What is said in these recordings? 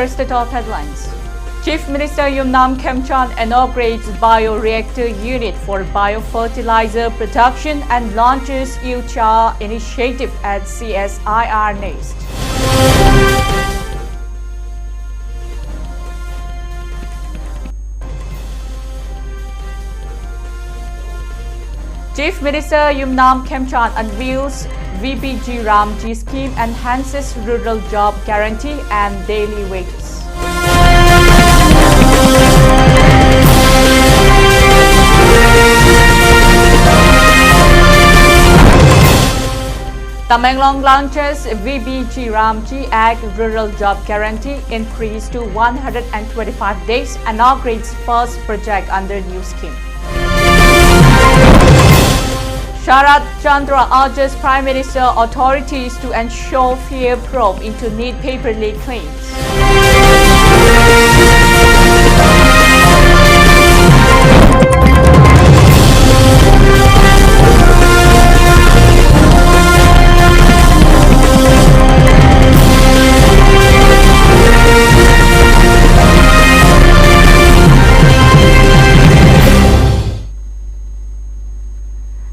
First, the top headlines. Chief Minister Yumnam Khemchand inaugurates bioreactor unit for biofertilizer production and launches UCHA initiative at CSIR next. Chief Minister Yumnam Khemchand unveils VBG Ramji scheme enhances rural job guarantee and daily wages. Tamenglong launches VBG Ramji Act Rural Job Guarantee increase to 125 days, inaugurates first project under new scheme. Sharat Chandra urges Prime Minister authorities to ensure fair probe into NEET paper leak claims.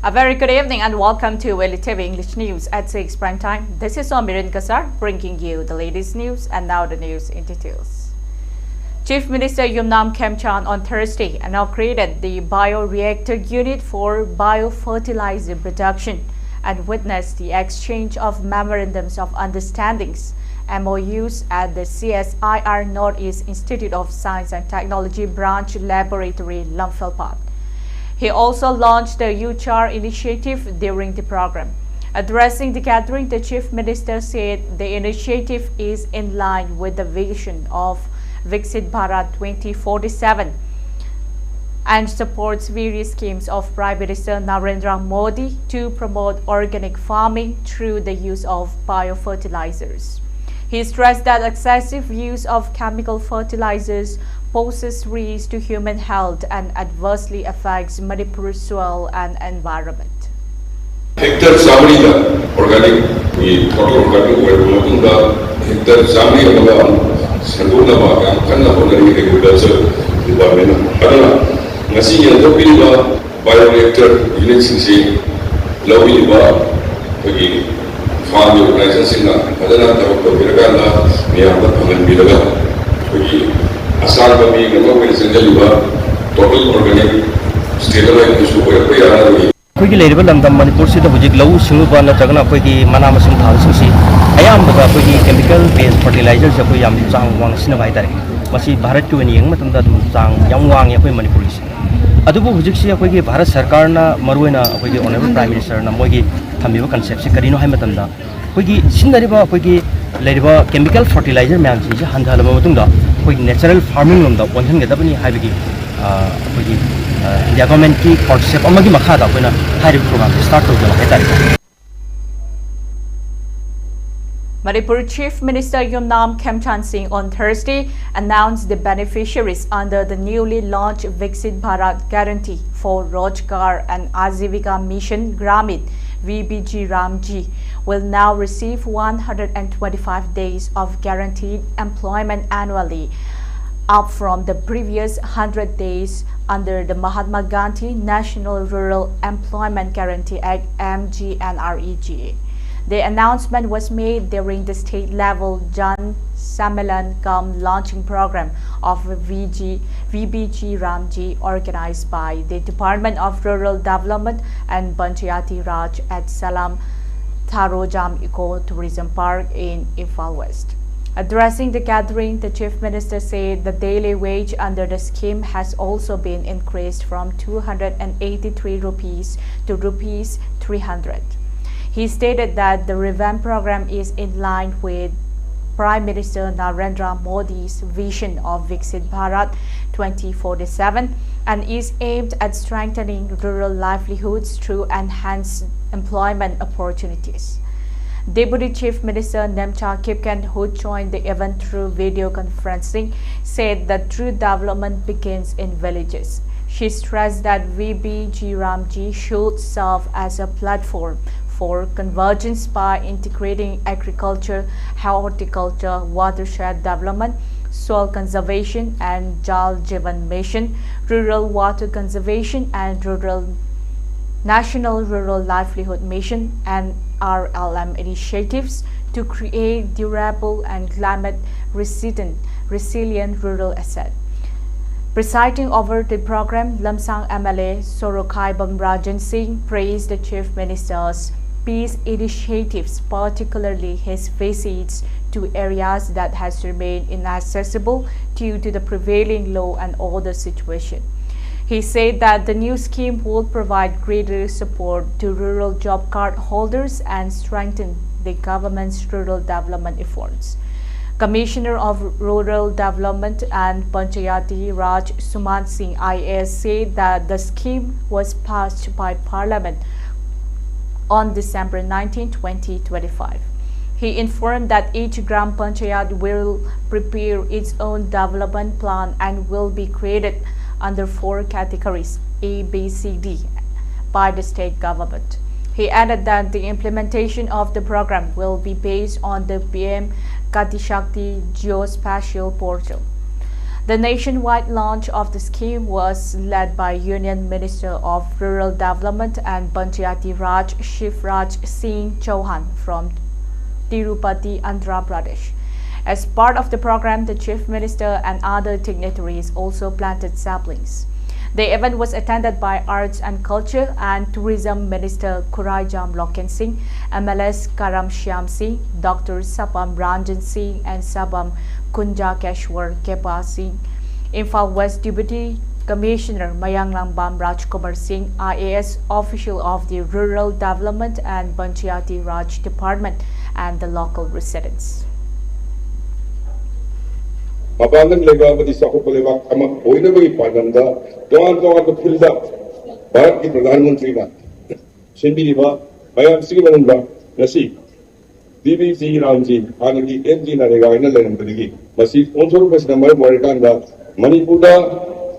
A very good evening and welcome to ELITETV English News at 6 prime time. This is Somirin bringing you the latest news, and now the news in details. Chief Minister Yumnam Khemchand on Thursday inaugurated the bioreactor unit for biofertilizer production and witnessed the exchange of memorandums of understandings (MOUs) at the CSIR Northeast Institute of Science and Technology Branch Laboratory, Lumfelpat. He also launched the UCHA initiative during the program. Addressing the gathering, the Chief Minister said the initiative is in line with the vision of Viksit Bharat 2047 and supports various schemes of Prime Minister Narendra Modi to promote organic farming through the use of biofertilizers. He stressed that excessive use of chemical fertilizers poses risks to human health and adversely affects Manipur's soil and environment. Hectare Samrida organic, we total organic were hectare Samrida Sanduna and Kanabonari agriculture department. Nasi Yadopiliba bioreactor units in sea, Lowiliba, farm organization, Adana, Viragana, Miyama, and Vidaga. Asal kami nama organisasi juga total organik state-wide issue berapa ya? Koi level lamdam Manipur se to hujik lau singuba na jagna koi ki mana masing thal singsi ayam daga koi ki chemical based fertilizer se koi yam chang wang sina bai tare masi Bharat ku ni yang matam da dum chang yam wang ya koi Manipur se adubu hujik se koi ki Bharat sarkar na maruina koi ki honorable prime minister na moi ki thamiba concept se karino hai matam da koi ki sindariba koi ki leriba chemical fertilizer myam se handhalama matung da koi natural farming lom da ponhan ga dabani hai bigi koi ki India government ki concept amagi makha da koi na hari program start to da hai tare. Manipur Chief Minister Yumnam Khemchand Singh on Thursday announced the beneficiaries under the newly launched Viksit Bharat Guarantee for Rojgar and Ajivika Mission Gramin VBG Ramji will now receive 125 days of guaranteed employment annually, up from the previous 100 days under the Mahatma Gandhi National Rural Employment Guarantee Act (MGNREGA). The announcement was made during the state-level Jan Sammelan cum launching program of VBG Ramji organized by the Department of Rural Development and Panchayati Raj at Salam Tharojam Eco Tourism Park in Imphal West. Addressing the gathering, the Chief Minister said the daily wage under the scheme has also been increased from 283 rupees to rupees 300. He stated that the revamped program is in line with Prime Minister Narendra Modi's vision of Viksit Bharat 2047 and is aimed at strengthening rural livelihoods through enhanced employment opportunities. Deputy Chief Minister Nemcha Kipken, who joined the event through video conferencing, said that true development begins in villages. She stressed that VBG Ramji should serve as a platform for convergence by integrating agriculture, horticulture, watershed development, soil conservation and Jal Jeevan Mission, rural water conservation and National Rural Livelihood Mission and RLM initiatives to create durable and climate-resilient rural asset. Presiding over the program, Lamsang MLA Sorokai Bamrajan Singh praised the Chief Minister's peace initiatives, particularly his visits to areas that has remained inaccessible due to the prevailing law and order situation. He said that the new scheme will provide greater support to rural job card holders and strengthen the government's rural development efforts. Commissioner of Rural Development and Panchayati Raj Sumant Singh IAS said that the scheme was passed by Parliament on December 19, 2025. He informed that each Gram Panchayat will prepare its own development plan and will be created under 4 categories A, B, C, D by the state government. He added that the implementation of the program will be based on the PM Gati Shakti Geospatial Portal. The nationwide launch of the scheme was led by Union Minister of Rural Development and Panchayati Raj Shivraj Singh Chauhan from Tirupati, Andhra Pradesh. As part of the program, the Chief Minister and other dignitaries also planted saplings. The event was attended by Arts and Culture and Tourism Minister Kuraijam Loken Singh, MLS Karam Shyam Singh, Dr. Sapam Ranjan Singh and Sabam Kunjakeshwar Kepa Singh, Imphal West Deputy Commissioner Mayanglang Bam Rajkumar Singh, IAS official of the Rural Development and Panchayati Raj Department, and the local residents. Mabangan legamati sakupalewak amak oinabagi pananda doan filda Bharat ki Pradhan Mantri na Simbiriba Mayam Sigimanunda Nasi DBC Ramji Hanagi MG Naga ina lenambadigi Masi Onsoro Basna Mai Moritanda Manipura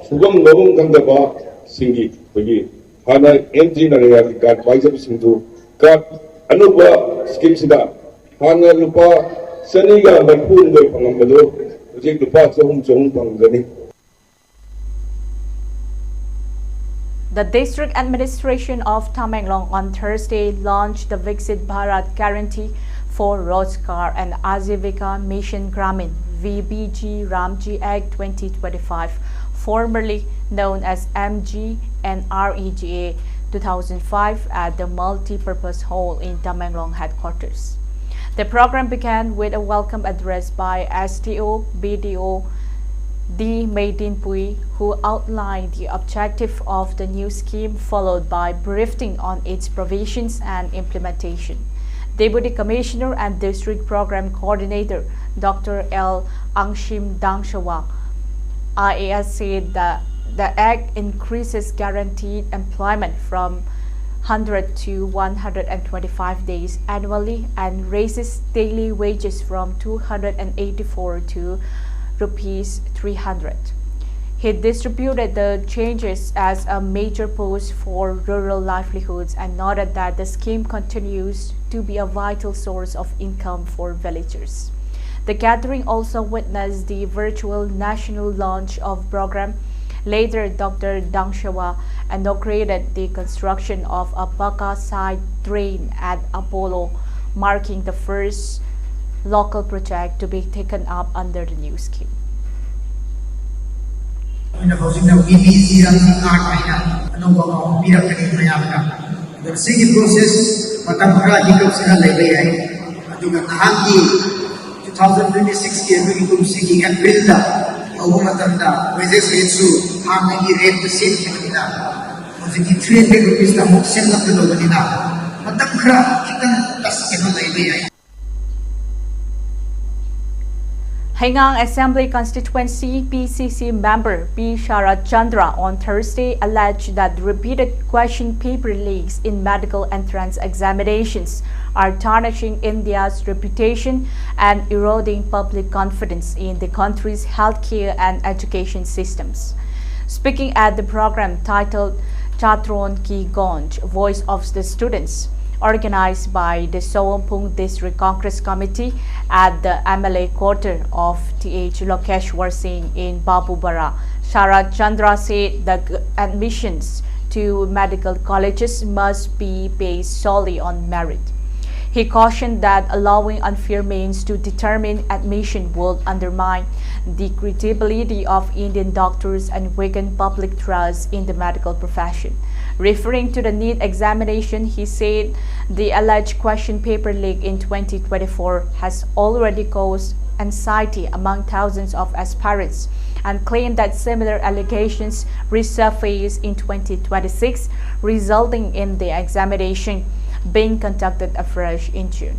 Sugam Nogum Kandaba Singi Bagi Hana MG Naga Gat Paisab Sindhu Gat Anuba Skimsida Hana Lupa Saniga Manipur Boy Pangambado The District Administration of Tamenglong on Thursday launched the Viksit Bharat Guarantee for Rozgar and Ajivika Mission Gramin VBG Ramji Act 2025, formerly known as MG and REGA 2005 at the Multi-Purpose Hall in Tamenglong headquarters. The program began with a welcome address by SDO BDO D. Meitei Pangal, who outlined the objective of the new scheme, followed by briefing on its provisions and implementation. Deputy Commissioner and District Program Coordinator Dr. L. Angshim Dangshawa IAS said that the Act increases guaranteed employment from 100 to 125 days annually and raises daily wages from 284 to rupees 300. He distributed the changes as a major push for rural livelihoods and noted that the scheme continues to be a vital source of income for villagers. The gathering also witnessed the virtual national launch of program. Later, Dr. Dangshawa inaugurated the construction of a Baka side drain at Apollo, marking the first local project to be taken up under the new scheme. Hengang Assembly Constituency PCC member P. Sharat Chandra on Thursday alleged that repeated question paper leaks in medical entrance examinations are tarnishing India's reputation and eroding public confidence in the country's healthcare and education systems. Speaking at the program titled Chatron Ki Gonj, Voice of the Students, organized by the Sompung District Congress Committee at the MLA quarter of T.H. Lokeshwar Singh in Babubara. Sharat Chandra said that admissions to medical colleges must be based solely on merit. He cautioned that allowing unfair means to determine admission will undermine the credibility of Indian doctors and weaken public trust in the medical profession. Referring to the NEET examination, he said the alleged question paper leak in 2024 has already caused anxiety among thousands of aspirants, and claimed that similar allegations resurfaced in 2026, resulting in the examination being conducted afresh in June.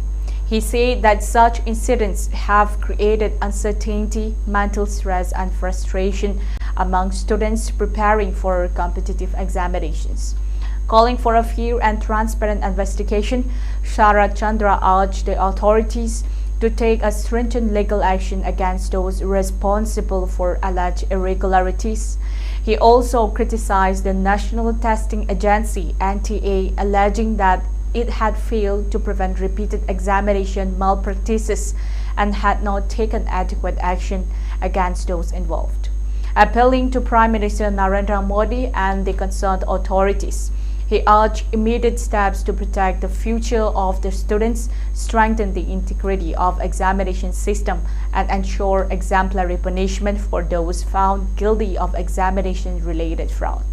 He said that such incidents have created uncertainty, mental stress, and frustration among students preparing for competitive examinations. Calling for a fair and transparent investigation, Sharat Chandra urged the authorities to take a stringent legal action against those responsible for alleged irregularities. He also criticized the National Testing Agency (NTA), alleging that it had failed to prevent repeated examination malpractices and had not taken adequate action against those involved. Appealing to Prime Minister Narendra Modi and the concerned authorities, he urged immediate steps to protect the future of the students, strengthen the integrity of examination system, and ensure exemplary punishment for those found guilty of examination-related fraud.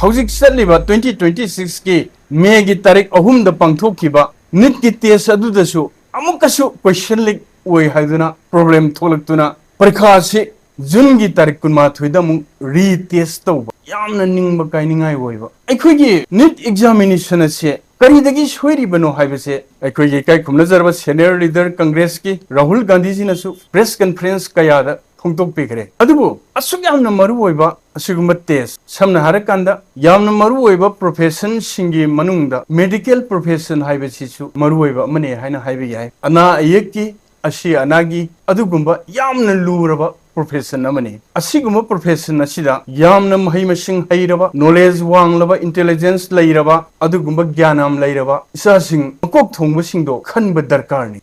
Housing Saliba 2026 ki May ki tarik ahum da pangthokiba NEET ki test adudasu amukasu question leak oi haiduna problem tholaktuna parikha se June ki tarik kunma thoida mu retest tawba yamna ningba kainingai oiba aikhoigi NEET examination ase karidagi soiribano haibase aikhoigi kai khumna jarba senior leader Congress ki Rahul Gandhi ji nasu press conference kayada thongtok pekre adubu asuk yamna maru oiba asugumba test samna harakanda yamna maru oiba profession singi manungda medical profession haibase su maru oiba mane haina haibe yai ana ayeki ashi anagi adugumba yamna luraba profession amani asiguma profession asida yamna mahai masing hairaba knowledge wanglaba intelligence lairaba adugumba gyanam lairaba isa sing makok thongba singdo khanba darkar ni.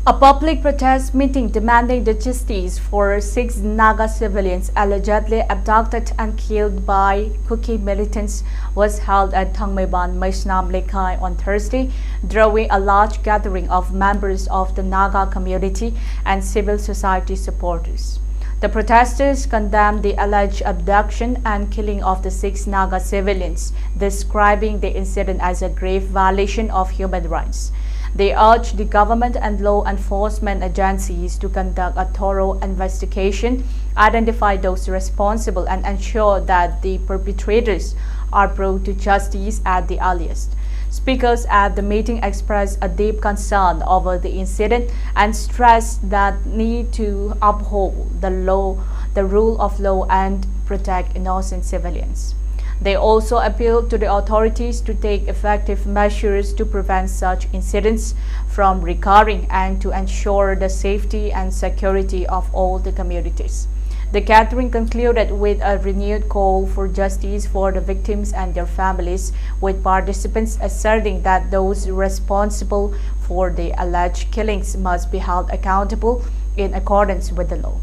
A public protest meeting demanding the justice for 6 Naga civilians allegedly abducted and killed by Kuki militants was held at Tangmeiban, Maisnam Lekai on Thursday, drawing a large gathering of members of the Naga community and civil society supporters. The protesters condemned the alleged abduction and killing of the 6 Naga civilians, describing the incident as a grave violation of human rights. They urged the government and law enforcement agencies to conduct a thorough investigation, identify those responsible, and ensure that the perpetrators are brought to justice at the earliest. Speakers at the meeting expressed a deep concern over the incident and stressed that need to uphold the law, the rule of law, and protect innocent civilians. They also appealed to the authorities to take effective measures to prevent such incidents from recurring and to ensure the safety and security of all the communities. The gathering concluded with a renewed call for justice for the victims and their families, with participants asserting that those responsible for the alleged killings must be held accountable in accordance with the law.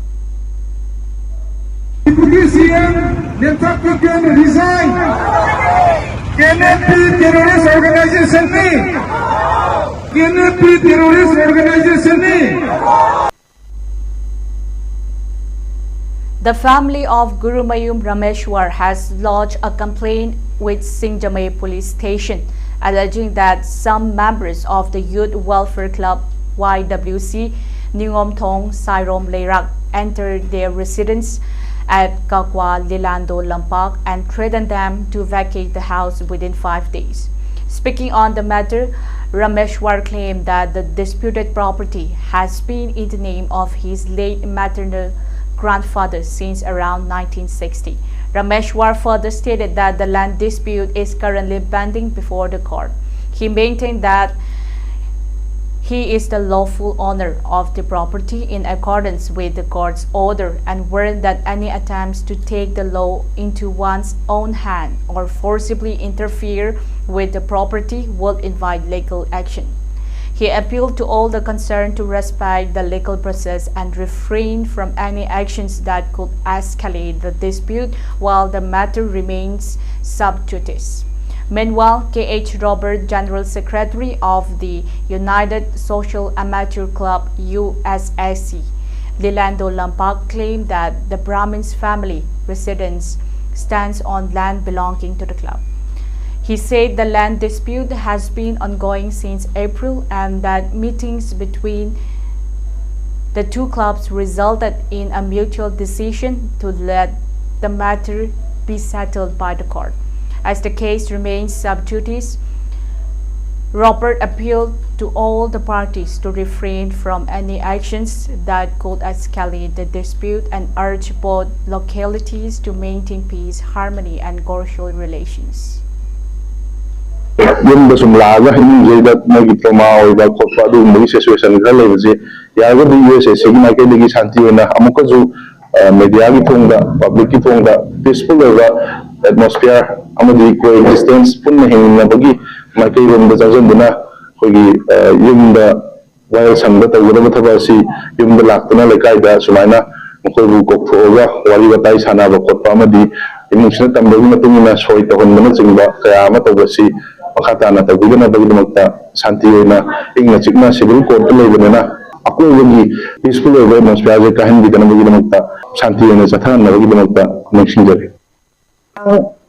Deputy CM Nepal can resign. Cannot be terrorist organization me. Cannot be terrorist organization me. The family of Guru Mayum Rameshwar has lodged a complaint with Singjamay police station, alleging that some members of the Youth Welfare Club YWC Ningom Thong Sairom Leirak entered their residence at Kakwa Lilando Lampak and threatened them to vacate the house within 5 days. Speaking on the matter, Rameshwar claimed that the disputed property has been in the name of his late maternal grandfather since around 1960. Rameshwar further stated that the land dispute is currently pending before the court. He maintained that He is the lawful owner of the property in accordance with the court's order and warned that any attempts to take the law into one's own hand or forcibly interfere with the property will invite legal action. He appealed to all the concerned to respect the legal process and refrain from any actions that could escalate the dispute while the matter remains sub judice. Meanwhile, K.H. Robert, General Secretary of the United Social Amateur Club USSC, Lilando Lampak, claimed that the Brahmin's family residence stands on land belonging to the club. He said the land dispute has been ongoing since April and that meetings between the two clubs resulted in a mutual decision to let the matter be settled by the court. As the case remains sub judice, Robert appealed to all the parties to refrain from any actions that could escalate the dispute and urged both localities to maintain peace, harmony, and cordial relations. Yung basum laga hindi jeda magi trauma o ba ko pa do mo situation ga le je ya go di USA se ma ke legi shanti na amuka ju media gi thonga public gi thonga peaceful ga atmosphere amadi coexistence pun hin na bagi ma ke rom da jajan duna ko gi yung da while sang da tawu da thaba si yung da laktuna le kai da sumaina ko bu ko thoga wali ba tai sana ba ko pa amadi emotional tam da ma tung na soi ta hon mana jingba kaya ma to si Makatana tagudan na bagi magta santi na ingna chikna civil court le na aku bagi peaceful way mas piaje kahin di kana bagi magta santi na sathan na bagi magta connection jare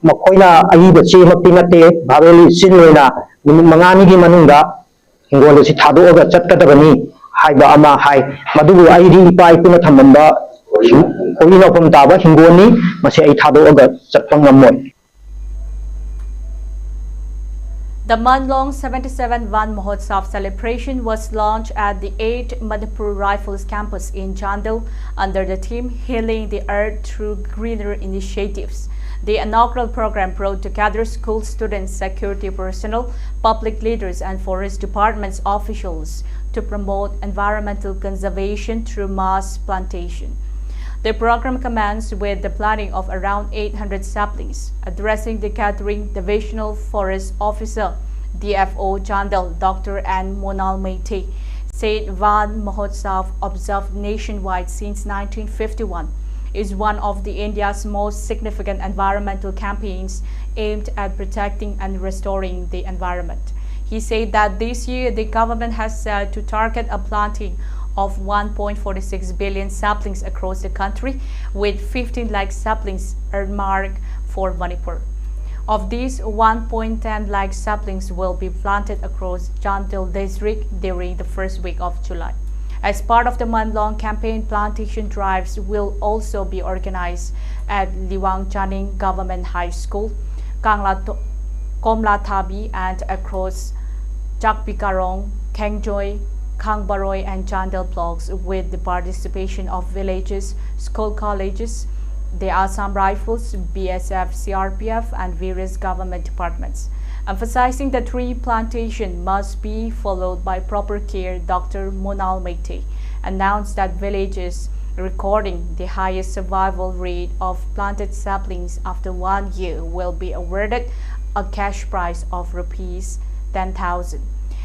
makoina ai ba chi makti nate bhaveli sinwena mangani gi manungda hingol si thado ga chatkadabani haiba ama hai madugu ai ri pai puna thamamba hoina pum taba hingoni mase ai thado ga chatpangamoi. The month-long 77-1 Mahotsav celebration was launched at the 8th Manipur Rifles campus in Chandel under the theme Healing the Earth Through Greener Initiatives. The inaugural program brought together school students, security personnel, public leaders, and forest departments officials to promote environmental conservation through mass plantation. The program commenced with the planting of around 800 saplings. Addressing the Gathering, Divisional Forest Officer, DFO Chandel, Dr. N. Monal Meitei, said Van Mahotsav, observed nationwide since 1951, is one of India's most significant environmental campaigns aimed at protecting and restoring the environment. He said that this year the government has set to target a planting of 1.46 billion saplings across the country, with 15 lakh saplings earmarked for Manipur. Of these, 1.10 lakh saplings will be planted across Chandel district during the first week of July. As part of the month-long campaign, plantation drives will also be organized at Liwang Chaning Government High School, Komlathabi, and across Chakpikarong, Kengjoy, Kangbaroy, and Chandel blocks, with the participation of villages, school colleges, the Assam Rifles, BSF, CRPF, and various government departments. Emphasizing that tree plantation must be followed by proper care, Dr. Monal Meitei announced that villages recording the highest survival rate of planted saplings after 1 year will be awarded a cash prize of Rs 10,000.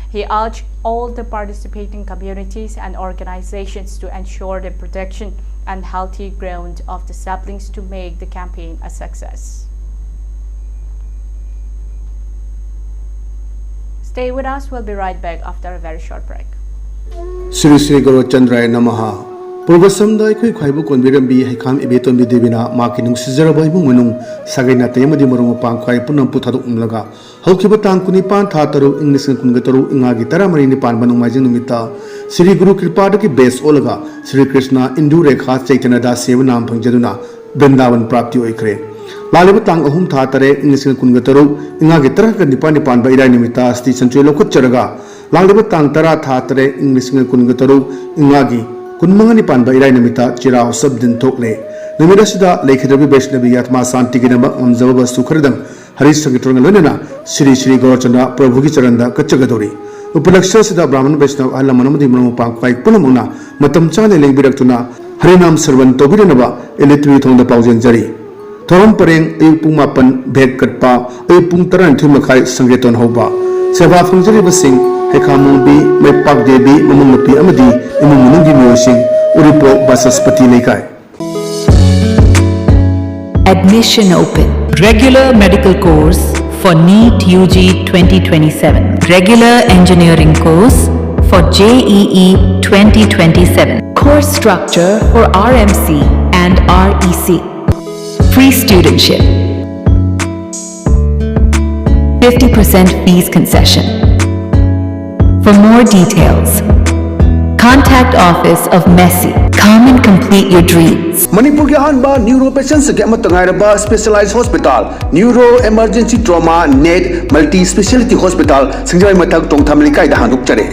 He urged all the participating communities and organizations to ensure the protection and healthy growth of the saplings to make the campaign a success. Stay with us, we'll be right back after a very short break. Sri Sri Guru Chandraya Namaha. Purvasamda Kui Kwaibu Konvirambi Hikam Ebeton Bidivina Makinung Sizarabai Munung Sagina Temadi Morumapang Kwai Punam Putadu Umlaga. Hokibatang Kunipan Tataru, English and Kungataru, Ingagitara Marini Pan Banung Majinumita, Sri Guru Kripadaki Base Olaga, Sri Krishna, Indure Khat Chaitanada Sevanam Panjaduna, Brindavan Prapti Oikre. Lalibatang Ahum Tatare, English and Kungataru, Ingagitara Nipan Pan Baira Nimita, Station Chilokut Charaga, Lalibatang Tara Tatare, English and Kungataru, Ingagi. Kunmangani pan ba irai namita chirao sabdin thokle namida sida lekhidabi Vaishnavi atma santi gi namak amjaba sukhardam hari sangitrong lonena Sri Sri Gaurachandra Prabhu gi charanda kachagadori उपलक्ष्य सिदा ब्राह्मण वैष्णव आलमनमदी मरमुपांग पाई पुनमुना मतम चाने लेंबिरक्तुना हरिनाम servant तोबिरनबा इलिटवी थोंदा पाउजेन जरी theorem परेंग अयुक पुंग मापन भेट कटपा अयुक पुंग 13 मखाई संगेतन हौबा सेवा फंगजरिबा सिंह हेखामुंबी मैपाक देवी ममुंगपी अमदी इमुंगमुनुगी मियोसिंग उरिपो बसस्पति लेकाय Admission open. Regular medical course for NEET UG 2027. Regular engineering course for JEE 2027. Course structure for RMC and REC. Free studentship. 50% fees concession. For more details, contact office of Messi. Come and complete your dreams. Manipur के अहम neuro patients के specialised hospital neuro emergency trauma नेट multi speciality hospital सिंगजाई मथक टोंगथाम लिकाइदा हांदोकचरे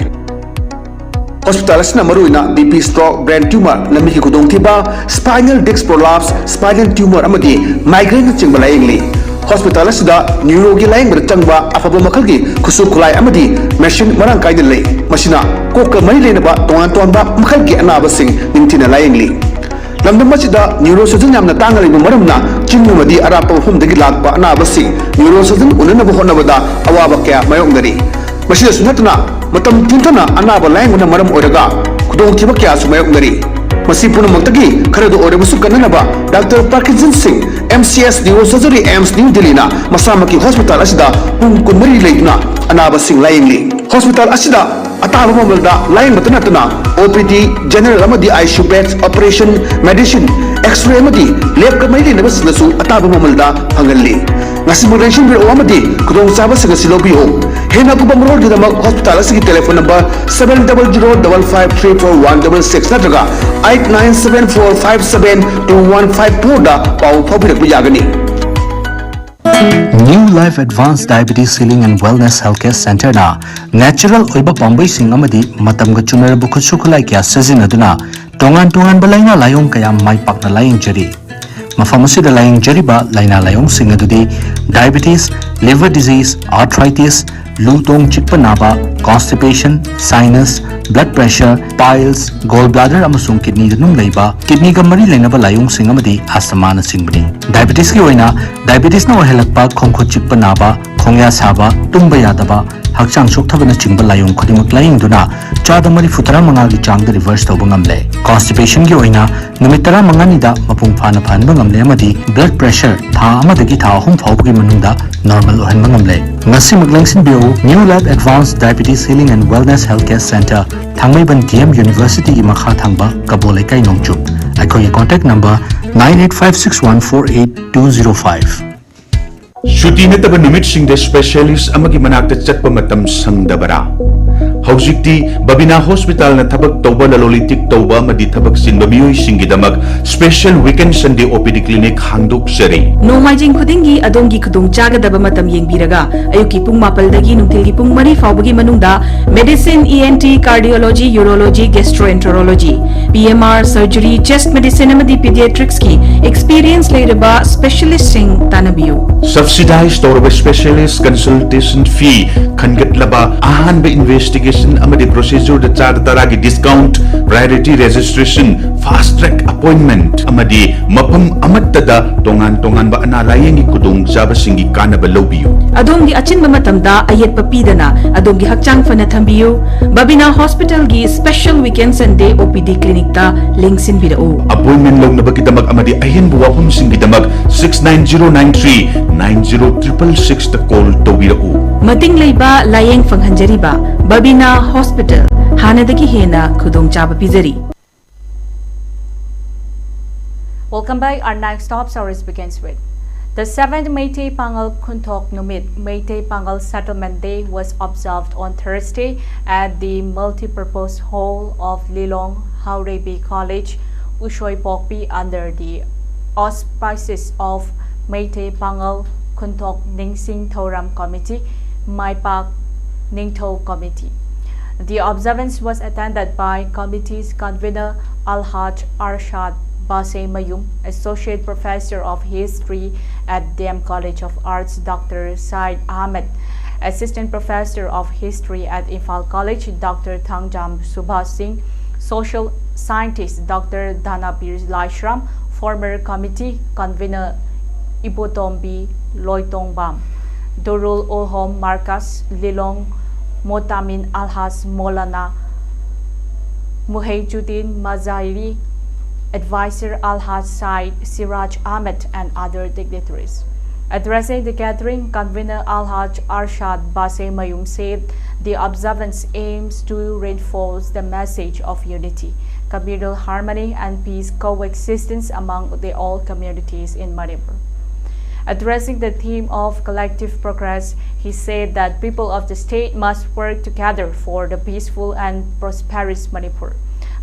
hospital असना मरुइना बीपी स्ट्रोक ब्रेन ट्यूमर लम्बी की खुदोंथिबा spinal disc prolapse spinal tumour अमदी माइग्रेन चिंबा लायंगली हॉस्पिटल असदा न्यूरो की लायंग चंगबा अफब मखल की खुसु खुलाई अमदी मशीन मरंग कायदे लई मशीना कोक मरी लेनबा तोंगान तोंबा मखल की अनाबसिंग निंथिना लायंगली लमदम मसिदा न्यूरो सर्जन यामना तांगलिबा मरमना चिंगुमदी अरापा मफुमदगी लाकबा अनाबसिंग न्यूरो सर्जन उननबा होनबदा अवाबा कया मायोंगदरी मसिदा सुनतना मतम तिंथना अनाबा लायंगना मरम ओरगा खुदोंथिबा कया सुमायोंगदरी मसी पुनमक्तगी खरदो ओरबसु कन्ननबा doctor Parkinson Singh MCS neuro surgery AIIMS new Delhi ना मसामकी हॉस्पिटल असिदा पुंग कुमरी लेना अनाबा सिंह लायंगली हॉस्पिटल असिदा अताबा ममलदा लाइन मतनतना OPD जनरल अमदी ICU beds operation medicine x ray अमदी लैब कमैली नबसलसु अताबा ममलदा फंगल्ली ngasimuration biro amadi kudong saba singa silobiho hena kuba mrol gidamag hospital asigi telephone number 7005534166 natraga 8974572154 da paw phobirak yagani New Life Advanced Diabetes Healing and Wellness Healthcare Center na natural oiba pambai sing amadi matamga chunar bu khutsukulai kya sajinaduna tongan balaina layong kaya mai pakna laying jari mafam asida laying jariba laina layong sing adudi diabetes, liver disease, arthritis, lutong chikpa naba, constipation, sinus, blood pressure, piles, gallbladder amasung kidney danung leiba kidney ga mari lainaba layong sing amadi asthma na singbani diabetes ki oina diabetes na ohelakpa khongkho chikpa naba khongya saba tumba yadaba hakchang sokthabana chingba layong khodimak laying duna chada mari futara manga gi changda reverse tawba ngamle constipation gi oina numit 15 ni da mapung phana phanba ngamle amadi blood pressure tha amadagi tha ahum phawbagi manungda normal ohanba ngamle ngasi maglangsin bio New Life Advanced Diabetes Healing and Wellness Healthcare Center Thangmaiban DM University gi makha thangba kabole kai nongchup aikoi contact number 9856148205 Shuti nataba numit singde specialist amagi manakta chatpa matam sangdabara Haujikti Babina Hospital na thabak tawba lalolitik tawba madi thabak sinba miyoi singidamag special weekend Sunday OPD clinic hangdok sari Nomaijing khudingi adongi khudong chagadaba matam yengbiraga ayuki pung mapaldagi nungtilgi pung mari fawbagi manungda medicine ENT cardiology urology gastroenterology PMR surgery chest medicine amadi pediatrics ki experience leiraba specialist sing tanabiyu subsidized tawba specialist consultation fee khangatlaba ahanba investigation amadi procedure da char taragi discount priority registration fast track appointment amadi mapam amatta da tongan ba ana layengi kudong chaba singi kanaba lobiyu adongi achinba matamda ayet papidana adongi hakchang fana thambiyu Babina Hospital gi special weekend Sunday OPD clinic ta lingsin birao appointment longnaba kidamag amadi ahin buwapum singi damag 69093 90666 ta call tawirao mating leiba layeng fanghanjariba Babina Hospital hanadagi hena khudong chaba pizari. Welcome back. Our next top stories begins with the 7th Meitei Pangal Kuntok Numit Meitei Pangal Settlement Day was observed on Thursday at the multi-purpose hall of Lilong Haurebi College, Ushoy Pokpi under the auspices of Meitei Pangal Kuntok Ningsing Thoram Committee, Maipak Ningtho Committee. The observance was attended by committee's convener Alhaj Arshad Base Mayum, Associate Professor of History at DM College of Arts Dr. Said Ahmed, Assistant Professor of History at Imphal College, Dr. Thangjam Subhas Singh, Social Scientist Dr. Dhanapir Laishram, former committee convener Ibotombi Loitongbam, Dorul Olhom Marcus Lilong Motamin Alhas Molana, Muhayjuddin Mazahiri, Advisor Alhaj Said Siraj Ahmed, and other dignitaries. Addressing the gathering, convener Alhaj Arshad Base Mayum said the observance aims to reinforce the message of unity, communal harmony, and peace coexistence among the all communities in Manipur. Addressing the theme of collective progress, he said that people of the state must work together for the peaceful and prosperous Manipur.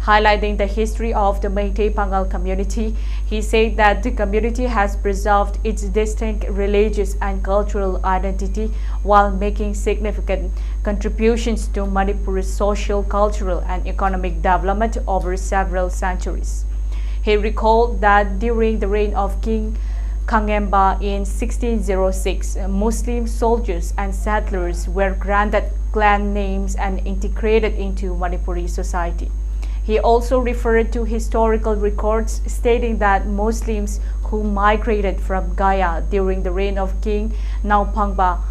Highlighting the history of the Meitei Pangal community, he said that the community has preserved its distinct religious and cultural identity while making significant contributions to Manipur's social, cultural, and economic development over several centuries. He recalled that during the reign of King Kangemba in 1606, Muslim soldiers and settlers were granted clan names and integrated into Manipuri society. He also referred to historical records stating that Muslims who migrated from Gaya during the reign of King Naupangba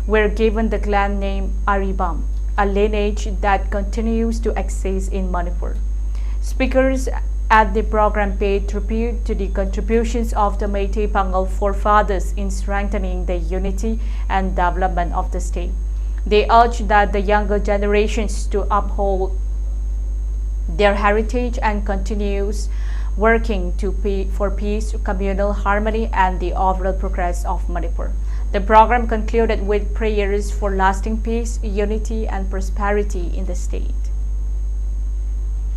were given the clan name Aribam, a lineage that continues to exist in Manipur. Speakers at the program paid tribute to the contributions of the Meitei Pangal forefathers in strengthening the unity and development of the state. They urged that the younger generations to uphold their heritage and continues working for peace, communal harmony, and the overall progress of Manipur. The program concluded with prayers for lasting peace, unity, and prosperity in the state.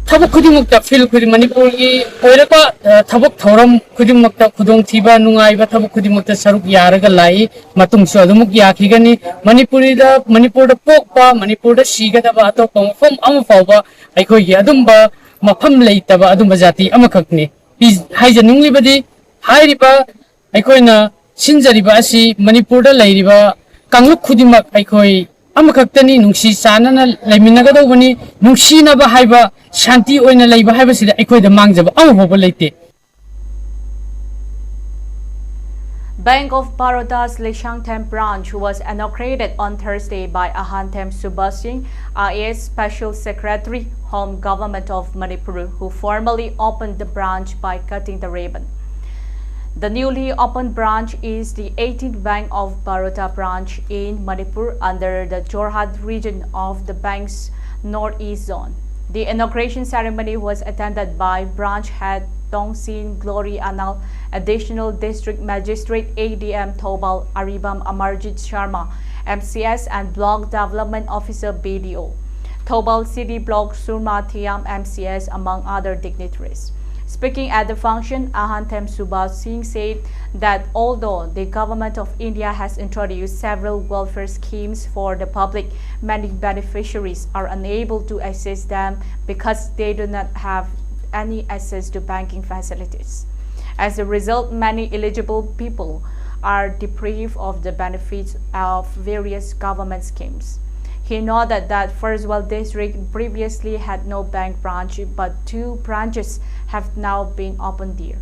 Thabuk khudimukta fil khudi Manipur gi oiraka thabuk thoram khudimukta khudong thiba nungai ba thabuk khudimukta saruk yaraga lai matung so adumuk yakhigani Manipur da pokpa Manipur da sigada ba to pom am fawba aikoi gi adumba mafam leitaba adumba jati amakhakni haijaningli badi hairiba aikoina sinjariba asi Manipur da lairiba kangluk khudimak aikoi amakhakhtani nungsi sanana laiminagadobani nungsina ba haiba shanti oina laiba haiba sida aikhoida mangjaba amhoba leite. Bank of Baroda's Leshangtem branch was inaugurated on Thursday by Enhancement Subhas Singh, IAS Special Secretary, Home Government of Manipur, who formally opened the branch by cutting the ribbon. The newly opened branch is the 18th Bank of Baroda branch in Manipur under the Jorhat region of the bank's northeast zone. The inauguration ceremony was attended by branch head Tongsin Glory Anal, Additional District Magistrate ADM Thobal Aribam Amarjit Sharma, MCS, and Block Development Officer BDO. Thobal City Block Surma Thiam MCS, among other dignitaries. Speaking at the function, Enhancement Subhas Singh said that although the government of India has introduced several welfare schemes for the public, many beneficiaries are unable to access them because they do not have any access to banking facilities. As a result, many eligible people are deprived of the benefits of various government schemes. He noted that Furswell district previously had no bank branch, but 2 branches have now been opened there.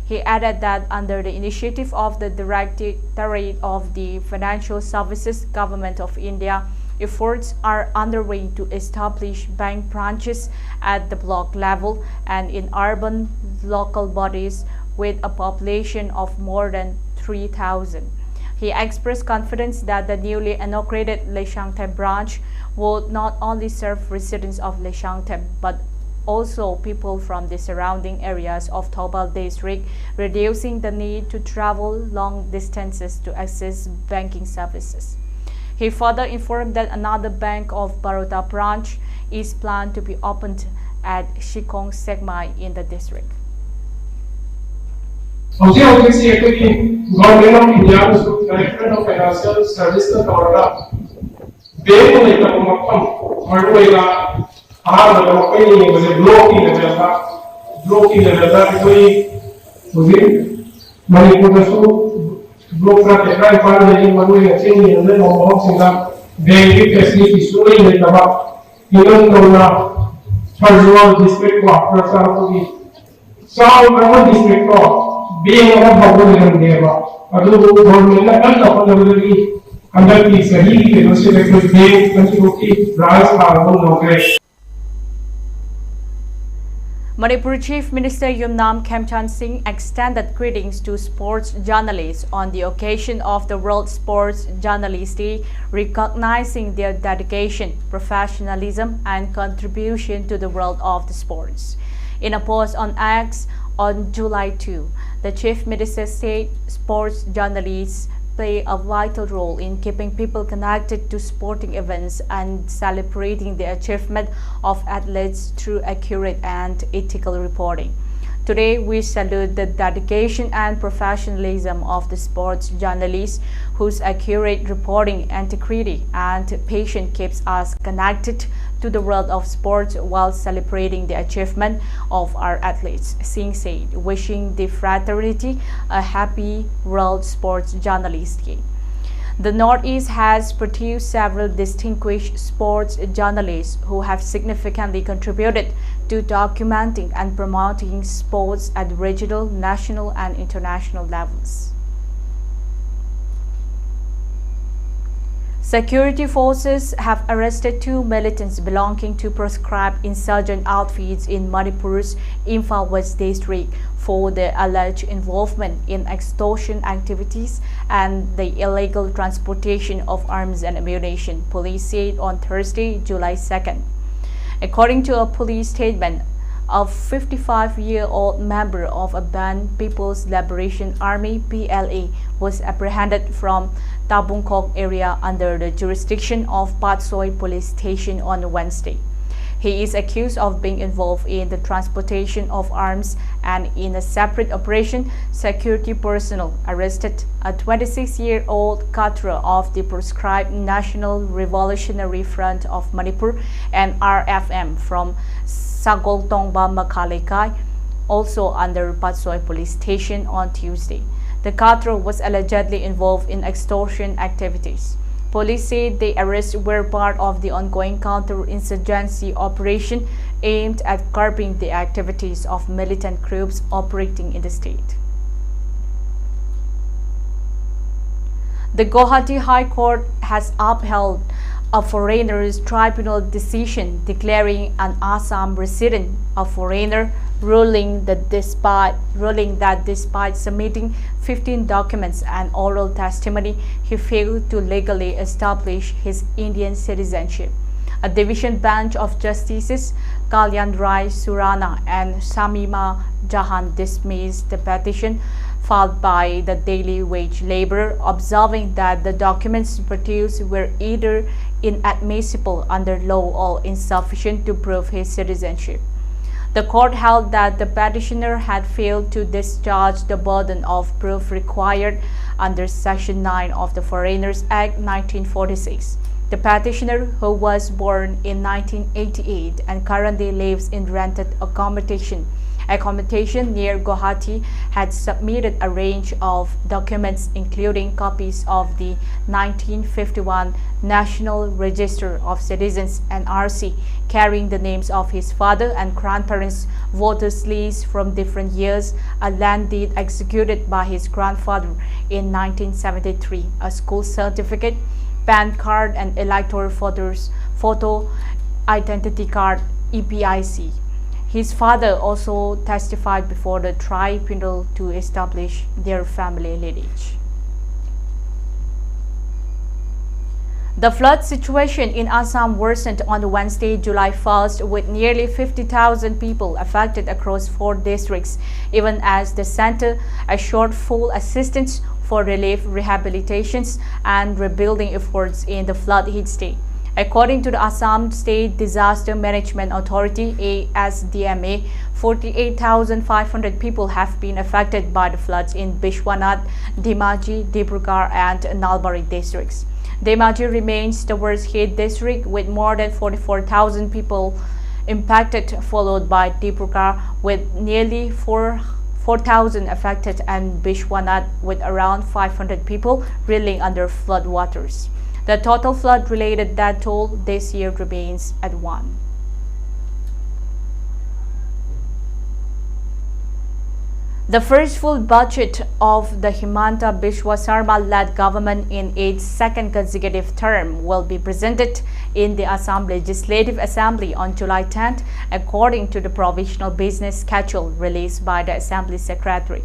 He added that under the initiative of the Directorate of the Financial Services Government of India, efforts are underway to establish bank branches at the block level and in urban local bodies with a population of more than 3,000. He expressed confidence that the newly inaugurated Leshangtem branch will not only serve residents of Leshangtem but also people from the surrounding areas of Thobal district, reducing the need to travel long distances to access banking services. He further informed that another Bank of Baroda branch is planned to be opened at Shikong Segmai in the district. Government of India Directorate of Financial Services Government bank block banking facilities showing in the map. Even though Fajwal district of some other district of being a bubble in Deva. Although government undoubtedly under the Sahi, the Secretary Bank, Constitutive, Ras, Nogre. Manipur Chief Minister Yumnam Khemchand Singh extended greetings to sports journalists on the occasion of the World Sports Journalists Day, recognizing their dedication, professionalism, and contribution to the world of the sports. In a post on X on July 2, the Chief Minister said sports journalists play a vital role in keeping people connected to sporting events and celebrating the achievement of athletes through accurate and ethical reporting. Today, we salute the dedication and professionalism of the sports journalists whose accurate reporting, integrity, and patience keeps us connected to the world of sports while celebrating the achievement of our athletes, Singh said, wishing the fraternity a happy World Sports Journalist Day. The Northeast has produced several distinguished sports journalists who have significantly contributed to documenting and promoting sports at regional, national, and international levels. Security forces have arrested 2 militants belonging to proscribed insurgent outfits in Manipur's Imphal West district for their alleged involvement in extortion activities and the illegal transportation of arms and ammunition, police said on Thursday, July 2nd. According to a police statement, a 55-year-old member of a banned People's Liberation Army (PLA) was apprehended from Tabungkok area under the jurisdiction of Patsoy Police Station on Wednesday. He is accused of being involved in the transportation of arms, and in a separate operation, security personnel arrested a 26-year-old cadre of the proscribed National Revolutionary Front of Manipur and RFM from Sagoltongba Makalaikai, also under Patsoy Police Station on Tuesday. The cadre was allegedly involved in extortion activities. Police said the arrests were part of the ongoing counter-insurgency operation aimed at curbing the activities of militant groups operating in the state. The Guwahati High Court has upheld a foreigners tribunal decision declaring an Assam resident a foreigner, ruling that despite submitting 15 documents and oral testimony, he failed to legally establish his Indian citizenship. A division bench of Justices Kalyan Rai Surana and Shamima Jahan dismissed the petition filed by the daily wage laborer, observing that the documents produced were either inadmissible under law or insufficient to prove his citizenship. The court held that the petitioner had failed to discharge the burden of proof required under Section 9 of the Foreigners Act 1946. The petitioner, who was born in 1988 and currently lives in rented accommodation near Guwahati, had submitted a range of documents including copies of the 1951 National Register of Citizens (NRC) carrying the names of his father and grandparents' voters' lists from different years, a land deed executed by his grandfather in 1973, a school certificate, PAN card, and electoral photo identity card (EPIC). His father also testified before the tribunal to establish their family lineage. The flood situation in Assam worsened on Wednesday, July 1st, with nearly 50,000 people affected across 4 districts, even as the center assured full assistance for relief, rehabilitations, and rebuilding efforts in the flood-hit state. According to the Assam State Disaster Management Authority (ASDMA), 48,500 people have been affected by the floods in Bishwanath, Dhemaji, Dibrugarh, and Nalbari districts. Dhemaji remains the worst-hit district with more than 44,000 people impacted, followed by Dibrugarh with nearly 4,000 affected, and Bishwanath with around 500 people reeling under floodwaters. The total flood-related death toll this year remains at 1. The first full budget of the Himanta Biswa Sarma-led government in its second consecutive term will be presented in the Assam Legislative Assembly on July 10th, according to the provisional business schedule released by the Assembly Secretary.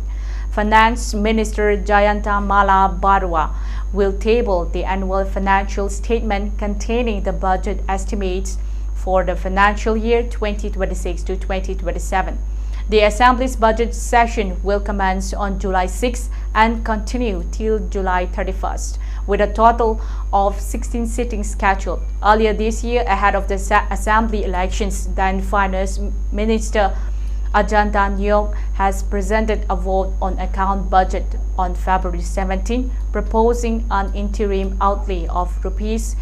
Finance Minister Jayanta Mala Barua will table the annual financial statement containing the budget estimates for the financial year 2026 to 2027. The Assembly's budget session will commence on July 6 and continue till July 31st, with a total of 16 sittings scheduled. Earlier this year, ahead of the Assembly elections, then Finance Minister Ajanta Nyok has presented a vote on account budget on February 17, proposing an interim outlay of Rs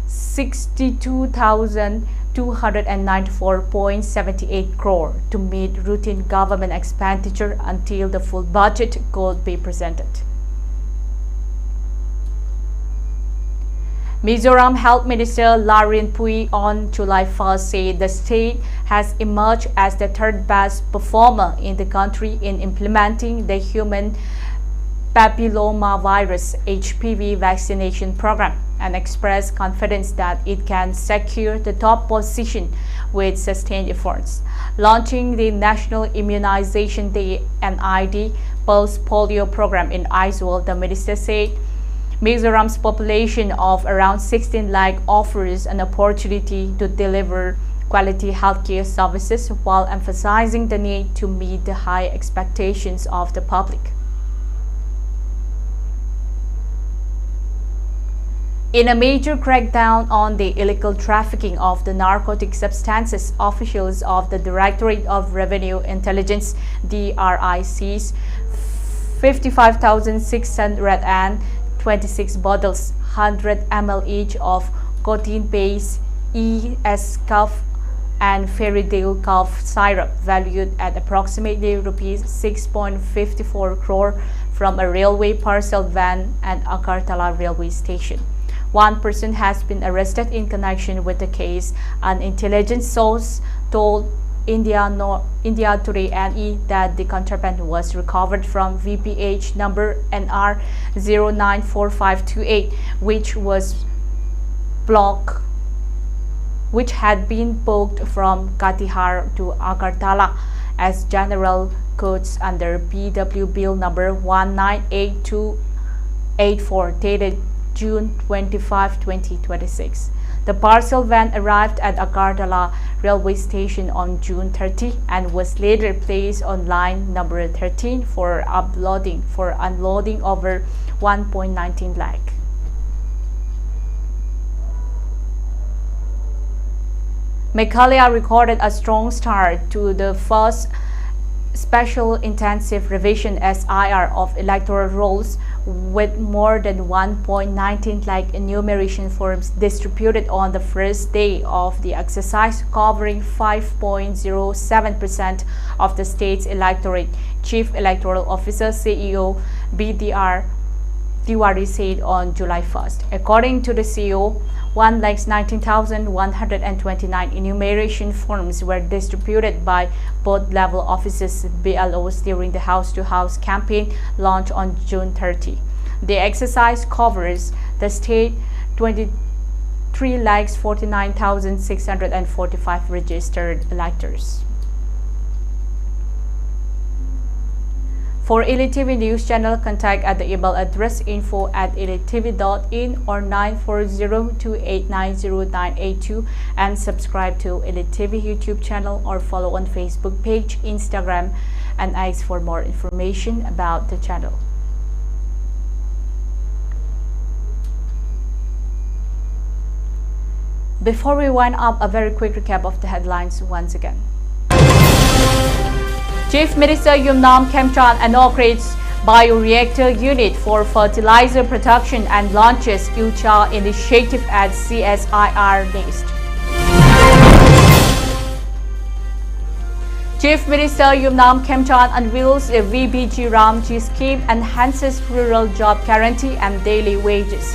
62,294.78 crore to meet routine government expenditure until the full budget could be presented. Mizoram Health Minister Larin Pui on July 1st said the state has emerged as the third best performer in the country in implementing the human papillomavirus HPV vaccination program and expressed confidence that it can secure the top position with sustained efforts. Launching the National Immunization Day NID Pulse Polio program in Aizawl, the minister said Mizoram's population of around 16 lakh offers an opportunity to deliver quality healthcare services while emphasizing the need to meet the high expectations of the public. In a major crackdown on the illegal trafficking of the narcotic substances, officials of the Directorate of Revenue Intelligence (DRI) seized 55,626 bottles, 100 ml each of codeine-based ES-Cough and Feridil cough syrup valued at approximately Rs 6.54 crore from a railway parcel van at Agartala railway station. One person has been arrested in connection with the case. An intelligence source told India Today NE that the contraband was recovered from VPH number NR 094528, which had been booked from Katihar to Agartala as general goods under PW Bill number 198284 dated June 25, 2026. The parcel van arrived at Agartala railway station on June 30 and was later placed on line number 13 for unloading over 1.19 lakh. Meghalaya recorded a strong start to the first Special Intensive Revision SIR of electoral rolls, with more than 1.19 lakh enumeration forms distributed on the first day of the exercise, covering 5.07% of the state's electorate. Chief Electoral Officer CEO BDR Tiwari said on July 1st. According to the CEO, 1,19,129 enumeration forms were distributed by both level offices BLOs during the house-to-house campaign launched on June 30. The exercise covers the state 23,49,645 registered electors. For ELITETV News Channel, contact at the email address info@elitetv.in or 94028908982 and subscribe to ELITETV YouTube channel or follow on Facebook page, Instagram, and X for more information about the channel. Before we wind up, a very quick recap of the headlines once again. Chief Minister Yumnam Khemchand inaugurates bioreactor unit for fertilizer production and launches UCHA initiative at CSIR NEET. Chief Minister Yumnam Khemchand unveils a VBG Ramji scheme, enhances rural job guarantee and daily wages.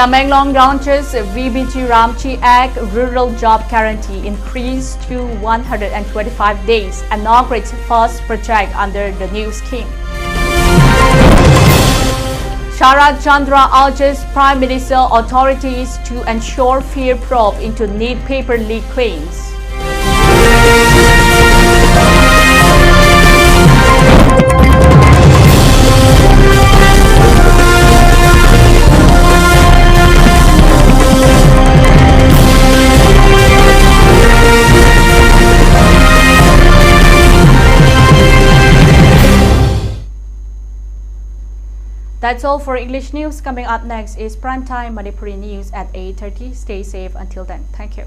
Tamenglong launches VBG Ramchi Act Rural Job Guarantee increased to 125 days, inaugurates first project under the new scheme. Sharat Chandra urges Prime Minister authorities to ensure fair probe into NEET paper leak claims. That's all for English News. Coming up next is Primetime Manipuri News at 8:30. Stay safe until then. Thank you.